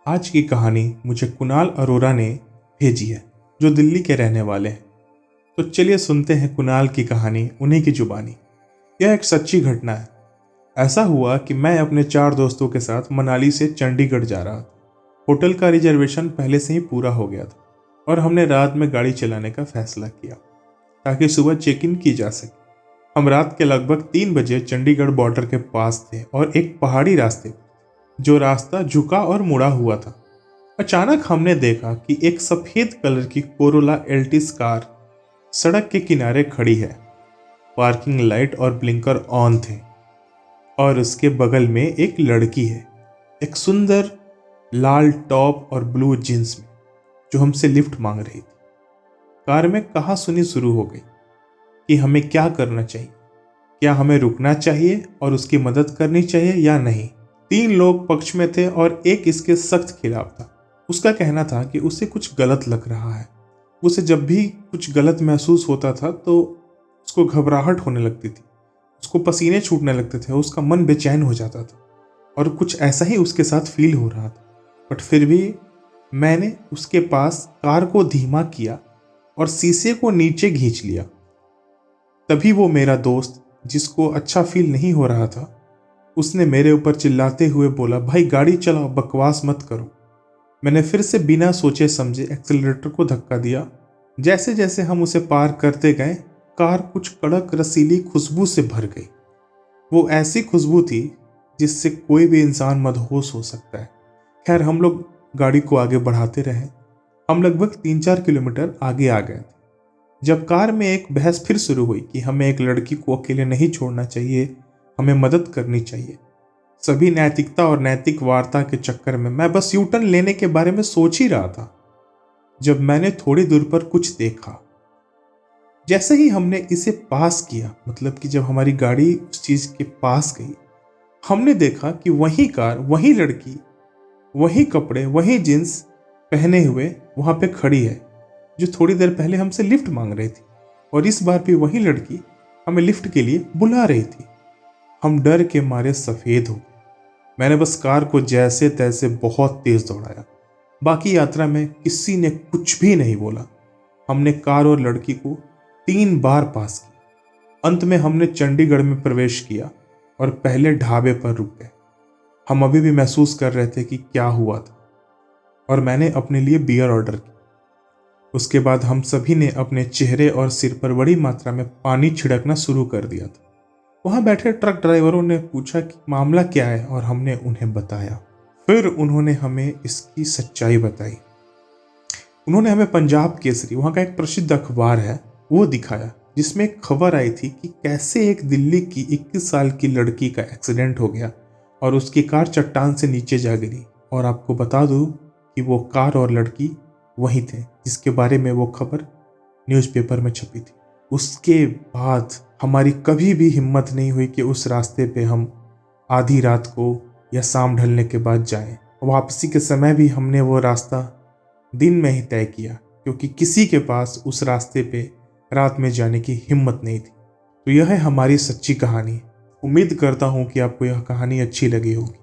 आज की कहानी मुझे कुणाल अरोरा ने भेजी है, जो दिल्ली के रहने वाले हैं। तो चलिए सुनते हैं कुणाल की कहानी उन्हीं की जुबानी। यह एक सच्ची घटना है। ऐसा हुआ कि मैं अपने 4 दोस्तों के साथ मनाली से चंडीगढ़ जा रहा था। होटल का रिजर्वेशन पहले से ही पूरा हो गया था और हमने रात में गाड़ी चलाने का फैसला किया ताकि सुबह चेक इन की जा सके। हम रात के लगभग 3 बजे चंडीगढ़ बॉर्डर के पास थे और एक पहाड़ी रास्ते जो रास्ता झुका और मुड़ा हुआ था। अचानक हमने देखा कि एक सफेद कलर की कोरोला एल्टिस कार सड़क के किनारे खड़ी है। पार्किंग लाइट और ब्लिंकर ऑन थे और उसके बगल में एक लड़की है, एक सुंदर लाल टॉप और ब्लू जींस में, जो हमसे लिफ्ट मांग रही थी। कार में कहासुनी शुरू हो गई कि हमें क्या करना चाहिए, क्या हमें रुकना चाहिए और उसकी मदद करनी चाहिए या नहीं। 3 लोग पक्ष में थे और एक इसके सख्त खिलाफ था। उसका कहना था कि उसे कुछ गलत लग रहा है। उसे जब भी कुछ गलत महसूस होता था तो उसको घबराहट होने लगती थी, उसको पसीने छूटने लगते थे, उसका मन बेचैन हो जाता था और कुछ ऐसा ही उसके साथ फील हो रहा था। बट फिर भी मैंने उसके पास कार को धीमा किया और शीशे को नीचे खींच लिया। तभी वो मेरा दोस्त, जिसको अच्छा फील नहीं हो रहा था, उसने मेरे ऊपर चिल्लाते हुए बोला, भाई गाड़ी चलाओ, बकवास मत करो। मैंने फिर से बिना सोचे समझे एक्सेलरेटर को धक्का दिया। जैसे जैसे हम उसे पार करते गए, कार कुछ कड़क रसीली खुशबू से भर गई। वो ऐसी खुशबू थी जिससे कोई भी इंसान मदहोश हो सकता है। खैर, हम लोग गाड़ी को आगे बढ़ाते रहे। हम लगभग 3-4 किलोमीटर आगे आ गए थे जब कार में एक बहस फिर शुरू हुई कि हमें एक लड़की को अकेले नहीं छोड़ना चाहिए, हमें मदद करनी चाहिए। सभी नैतिकता और नैतिक वार्ता के चक्कर में मैं बस यू टर्न लेने के बारे में सोच ही रहा था जब मैंने थोड़ी दूर पर कुछ देखा। जैसे ही हमने इसे पास किया, मतलब कि जब हमारी गाड़ी उस चीज के पास गई, हमने देखा कि वही कार, वही लड़की, वही कपड़े, वही जींस पहने हुए वहां पे खड़ी है जो थोड़ी देर पहले हमसे लिफ्ट मांग रही थी। और इस बार भी वही लड़की हमें लिफ्ट के लिए बुला रही थी। हम डर के मारे सफेद हो गए। मैंने बस कार को जैसे तैसे बहुत तेज दौड़ाया। बाकी यात्रा में किसी ने कुछ भी नहीं बोला। हमने कार और लड़की को 3 बार पास किया। अंत में हमने चंडीगढ़ में प्रवेश किया और पहले ढाबे पर रुक गए। हम अभी भी महसूस कर रहे थे कि क्या हुआ था और मैंने अपने लिए बियर ऑर्डर की। उसके बाद हम सभी ने अपने चेहरे और सिर पर बड़ी मात्रा में पानी छिड़कना शुरू कर दिया था। वहां बैठे ट्रक ड्राइवरों ने पूछा कि मामला क्या है और हमने उन्हें बताया। फिर उन्होंने हमें इसकी सच्चाई बताई। उन्होंने हमें पंजाब केसरी, वहां का एक प्रसिद्ध अखबार है, वो दिखाया, जिसमें एक खबर आई थी कि कैसे एक दिल्ली की 21 साल की लड़की का एक्सीडेंट हो गया और उसकी कार चट्टान से नीचे जा गिरी। और आपको बता दूं कि वो कार और लड़की वही थे जिसके बारे में वो खबर न्यूज़पेपर में छपी थी। उसके बाद हमारी कभी भी हिम्मत नहीं हुई कि उस रास्ते पे हम आधी रात को या शाम ढलने के बाद जाएं। वापसी के समय भी हमने वो रास्ता दिन में ही तय किया, क्योंकि किसी के पास उस रास्ते पे रात में जाने की हिम्मत नहीं थी। तो यह है हमारी सच्ची कहानी। उम्मीद करता हूँ कि आपको यह कहानी अच्छी लगी होगी।